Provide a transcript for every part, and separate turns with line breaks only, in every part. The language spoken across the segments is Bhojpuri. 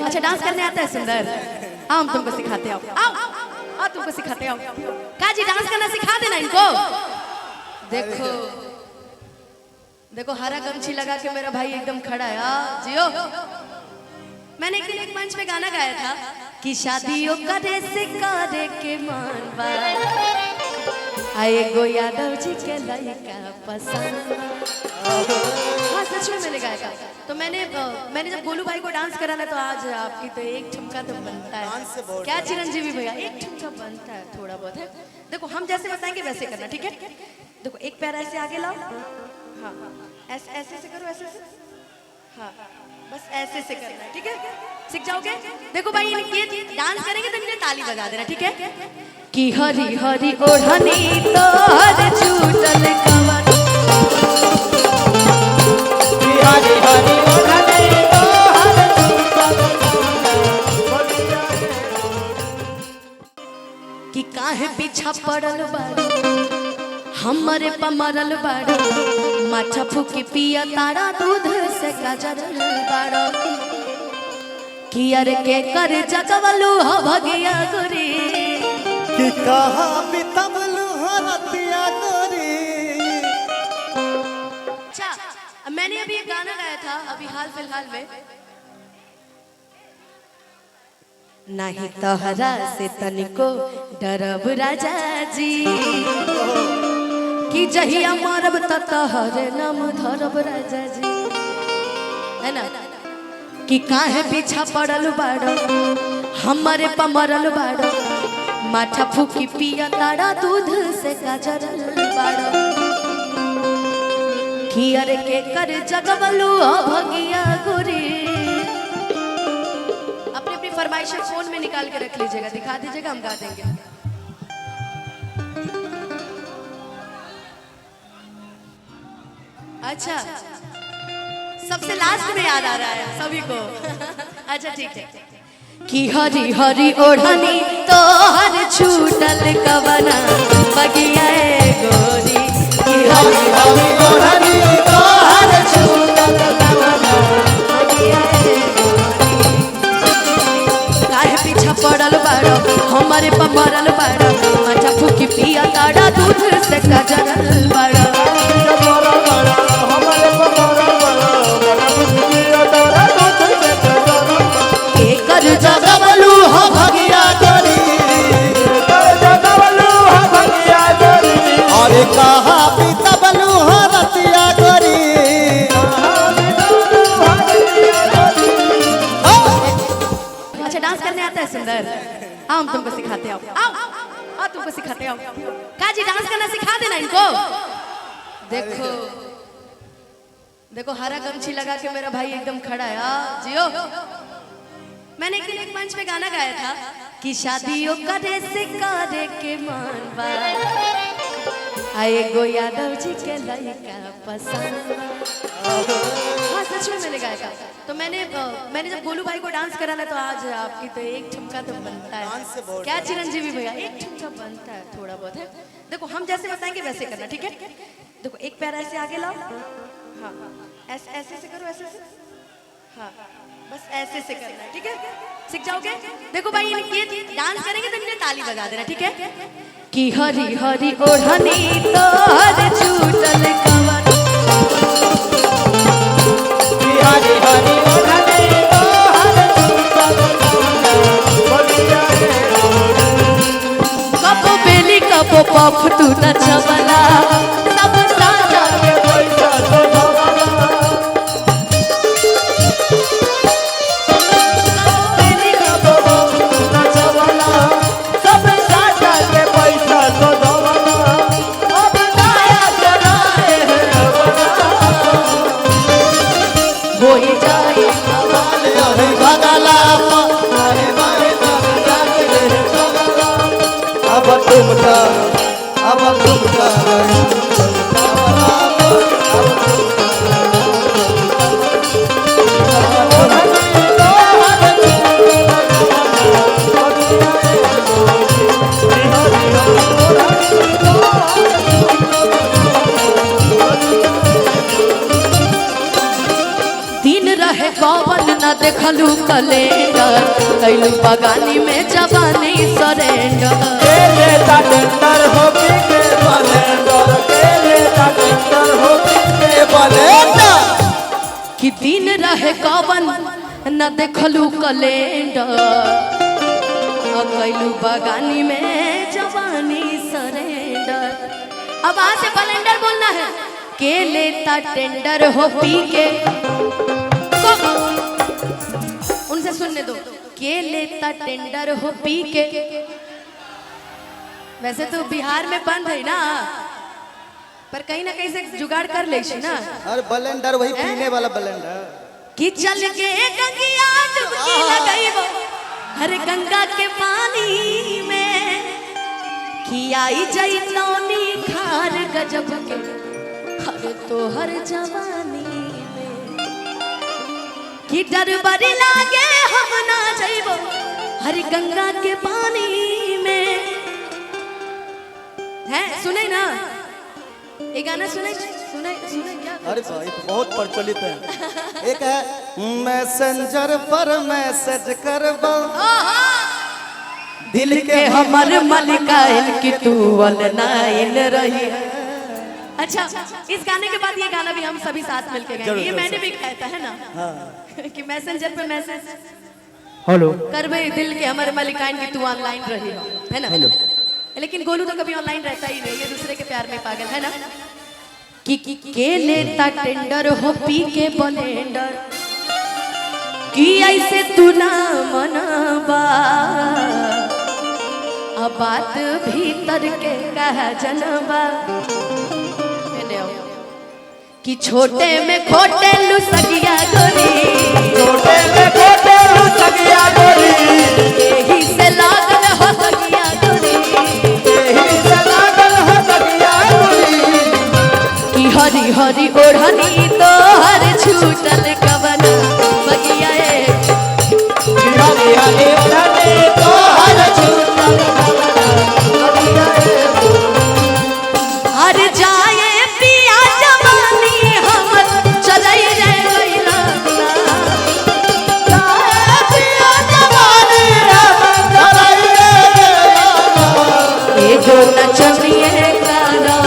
अच्छा डांस करने आता है सुंदर? आओ हम तुमको सिखाते आओ। आओ आओ तुमको सिखाते आओ। काजी डांस करना सिखा देना इनको। देखो देखो हरा गमछी लगा के मेरा भाई एकदम खड़ा है। जियो। मैंने एक दिन एक मंच पे गाना गाया था कि शादियों करे से करे के मानवा आए गो यादव जी के लड़का पसंद। हाँ सच में मैंने गाया था। तो मैंने जब गोलू भाई को डांस करा ना तो आज आपकी तो एक ठुमका तो बनता है। क्या चिरंजीवी भैया एक ठुमका बनता है थोड़ा बहुत है। देखो हम जैसे बताएंगे वैसे करना ठीक है। देखो एक पैर ऐसे आगे लाओ। हाँ ऐसे ऐसे से करो ऐसे से। हाँ बस ऐसे से करना है ठीक है। सीख जाओगे। देखो भाई ये डांस करेंगे तो इन्हें ताली बजा देना ठीक है। कि हरी हरी ओढ़नी तो हर छूटल कवन।
कि हरी हरी ओढ़नी तो हर छूटल
कि काहे पीछा पड़ल बाड़ी हमरे पमरल बाड़ा माथा फूकी पिया तारा दूध से गजरल बाड़ा। कि अरे के कर जगवलू हो भगिया गोरी
कि कहा बितवलू हरतिया गोरी।
अच्छा मैंने अभी एक गाना गाया था अभी हाल फिलहाल में। नहीं तोहरा से तनिको डरब राजा जी कि जहिया मारब तहरे नाम धरब राजा जी है ना। कि काहे पीछा पड़ल बाड़ो हमरे पमरल बाड़ो माथा फूकी पिया तारा दूध से गजरल बाड़ो। कि अरे के कर जगवलू भगिया गोरी। अपनी अपनी फरमाइशें फोन में निकाल के रख लीजिएगा दिखा दीजिएगा हम गा देंगे। अच्छा सबसे लास्ट में याद आ रहा है सभी को। अच्छा ठीक है। कि हरी हरी ओढ़नी तो हर छूटल कवना बगिया गोरी। कि हरी हरी ओढ़नी तो हर छूटल कवना बगिया गोरी। काहे पीछा पड़ल बाड़ो हमारे पमरल बाड़ो माथा फूकी पिया तारा दूध से गजरल बाड़ो।
जगवलू हो भगिया गोरी जगवलू हो भगिया गोरी। अरे कहा बितवलू हरतिया गोरी।
अच्छा डांस करने आता है सुंदर? आओ हम तुमको सिखाते आओ। आओ आओ तुमको सिखाते आओ। काजी डांस करना सिखा देना इनको। देखो देखो हरा गमछी लगा के मेरा भाई एकदम खड़ा है। जियो। मैंने एक दिन एक मंच पे गाना गाया था कि शादियों करे से करे के मानवा आए गो यादव जी के लड़का पसंद। हाँ सच में मैंने गाया था। तो मैंने जब गोलू भाई को डांस करा ना तो आज आपकी तो एक ठुमका तो बनता है। क्या चिरंजीवी भैया एक ठुमका बनता है थोड़ा बहुत है। देखो हम जैसे बताएंगे वैसे करना ठीक है। देखो एक पैर ऐसे आगे लाओ। हाँ ऐसे ऐसे से करो ऐसे से। हाँ बस ऐसे से करना है ठीक है। सीख जाओगे। देखो भाई ये डांस करेंगे तो इन्हें ताली बजा देना ठीक है। कि हरी हरी ओढ़नी तो हर छूटल कवन।
कि हरी हरी ओढ़नी तो हर छूटल
कपो बेली कपो पफ तू नचवला सब साजा के पैसा तो भवला। दिन रहे कौन न देखलू कलेरा कैलू बगानी में जवानी सरेंडर।
केले का टेंडर हो पी के बलेंडर, केले का टेंडर हो पी के बलेंडर।
कि दिन रहे कवन न देखलू कैलेंडर, कैलू बगानी में जवानी सरेंडर। अब आज से कैलेंडर बोलना है। केले का टेंडर हो पी के, उनसे सुनने दो। केले का टेंडर हो पी के, वैसे तो बिहार में बंद है ना, पर कहीं ना कहीं से जुगाड़ कर ले ना।
अरे बलेंडर वही पीने वाला बलेंडर।
कि चल के गंगिया डुबकी लगाइबो हरे गंगा के पानी में, कि आई जाई नौनी खार गजब के हर तो हर जवानी में। कि डर बड़ी लागे हम ना जाइबो हरी गंगा के पानी में। है सुने ना ये गाना, सुने सुने सुने क्या?
अरे भाई तो बहुत प्रचलित है। एक है मैसेंजर पर मैसेज करबो दिल के
हमर मलिका इनकी तू ऑनलाइन रही है। अच्छा, इस गाने के बाद ये गाना भी हम सभी साथ मिलके गाएंगे। ये मैंने भी कहता है ना कि मैसेंजर पे मैसेज
हेलो
करबे दिल के हमर मलिका इनकी तू ऑनलाइन रही है ना। लेकिन गोलू तो कभी ऑनलाइन रहता ही नहीं, ये दूसरे के प्यार में पागल है ना। कि केले का टेंडर हो पी के बलेंडर, कि ऐसे तू ना मनबा अब बात भीतर के कह जनबा। कि छोटे में खोटे लुसगिया गोरी,
छोटे में खोटे लुसगिया गोरी,
यही से लागल हो सगिया गोरी,
यही से लागल हो सगिया गोरी।
कि हरी हरी ओढ़नी तो हर छूटल कवना बगिया ए,
हरी हरी ओढ़नी तो हर छूटल कवना बगिया ए।
हर जाए पिया जवानी हमर चलै रे गइला,
पिया जवानी हमर चलै रे गइला।
एगो नचनिए गाना,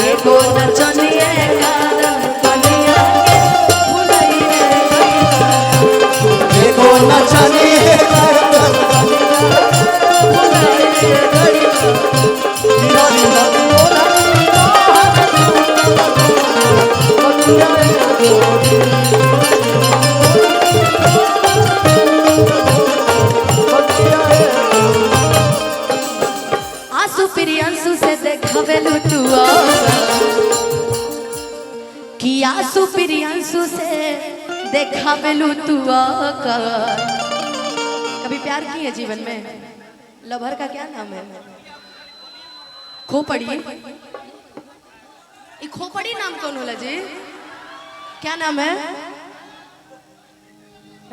एगो नचनिए गाना कनिया के भुलई रे गइला,
एगो नचनिए गाना
भुलई रे गइला।
हरी हरी ओढ़नी तो हर छूटल कवना बगिया ए।
आंसू प्रियंसु से देखावेलू तू, कि आंसू प्रियंसु से देखावेलू तू। कभी प्यार की है जीवन में? लवर का क्या नाम है? खोपड़ी। ये खोपड़ी नाम कौन होला जी? क्या नाम है?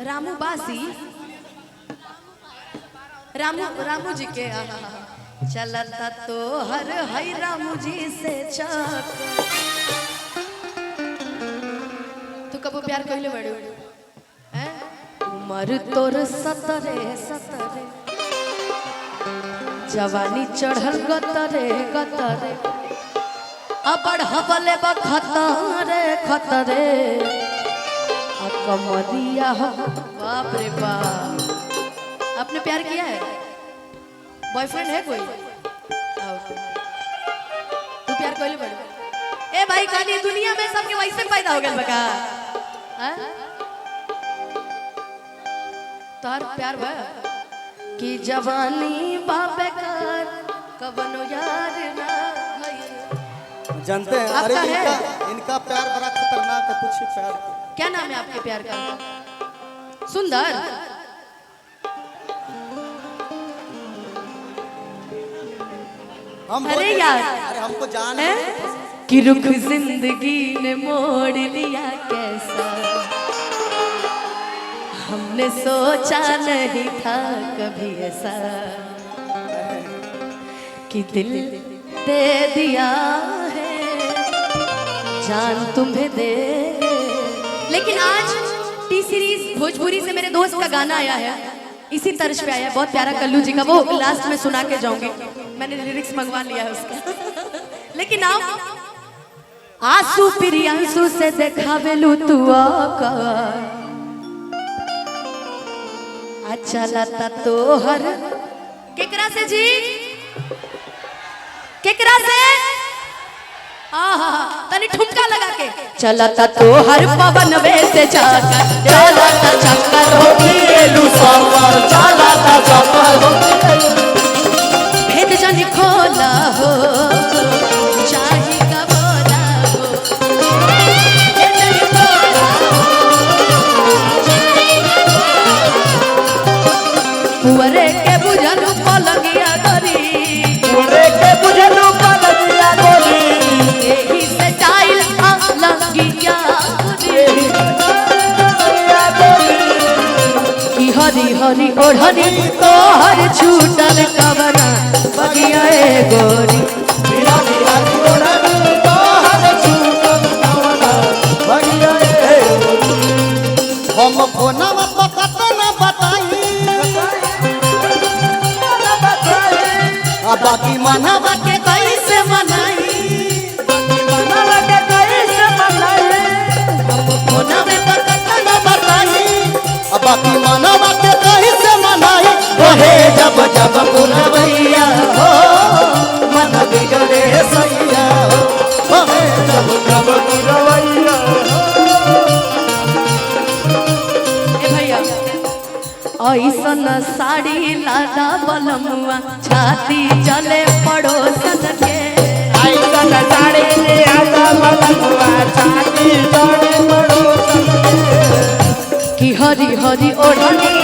रामू बासी, रामू रामू जी के। चलता तो हर हई रामू जी से चक। तू कबो प्यार कहले बड़े हैं? उमर तोर सतरे सतरे, जवानी चढ़ल गतरे गतरे, अबड़ हबले बखतरे खतरे, कमरिया बाप रे बाप। आपने प्यार किया है? बॉयफ्रेंड है कोई? तू प्यार कोई बड़े? ए भाई खाली दुनिया में सबके वैसे पैदा हो गए बका। तार प्यार बा कि जवानी बापे कर कबनो यार ना भई।
जानते हैं? अरे इनका प्यार बड़ा खतरनाक है। पूछिए प्यार
क्या नाम है आपके प्यार का? सुंदर।
हम
अरे यार,
अरे हमको जान
है कि रुख जिंदगी ने मोड़ लिया कैसा, हमने सोचा नहीं था कभी ऐसा, कि दिल दे दिया है जान तुम्हें दे। लेकिन आज टी सीरीज भोजपुरी से मेरे दोस्त का गाना आया है, इसी तर्ज पे आया है, बहुत प्यारा कल्लू जी का, वो लास्ट में सुना के जाऊंगी, मैंने लिरिक्स मंगवा लिया है उसका। लेकिन आप आंसू प्रियांशु से देखावेलू तू अच्छा लता तोहर केकरा से जी, केकरा से तनी ठुमका लगा के चलता तोहर पवन वे से जाकर चलता चक्कर हो
गेलू सफर चलता सफर हो
भेद जनी खोला हो चाही का बोला हो भेद जनी खोला हो पुअरे के बुझलू पलंगिया गरी
पूरे के बुझलू पलंगिया गोरी
एही से चाइल लंगिया गरी कि हरी हरी ओढ़नी तोहर छूटल कवना बगिया ए गोरी
बिना बिना ओढ़नी तोहर छूटल कवना बगिया ए हम फोनवा पकत न बताई अब बाकी मनवा के कैसे मनाई मनवा के कैसे मनाई
फोनवे पकत न बताई
अब बाकी मनवा के कैसे मनाई रहे जब जब पुरवैया हो मन बिगड़े सैया हो रहे जब जब पुरवैया
ए भैया ऐसन साड़ी लादा बलमुआ छाती चले पड़ोसन के
ऐसन साड़ी ले आजा मलकुआ छाती चढ़े पड़ोसन
कि हरी हरी ओढ़नी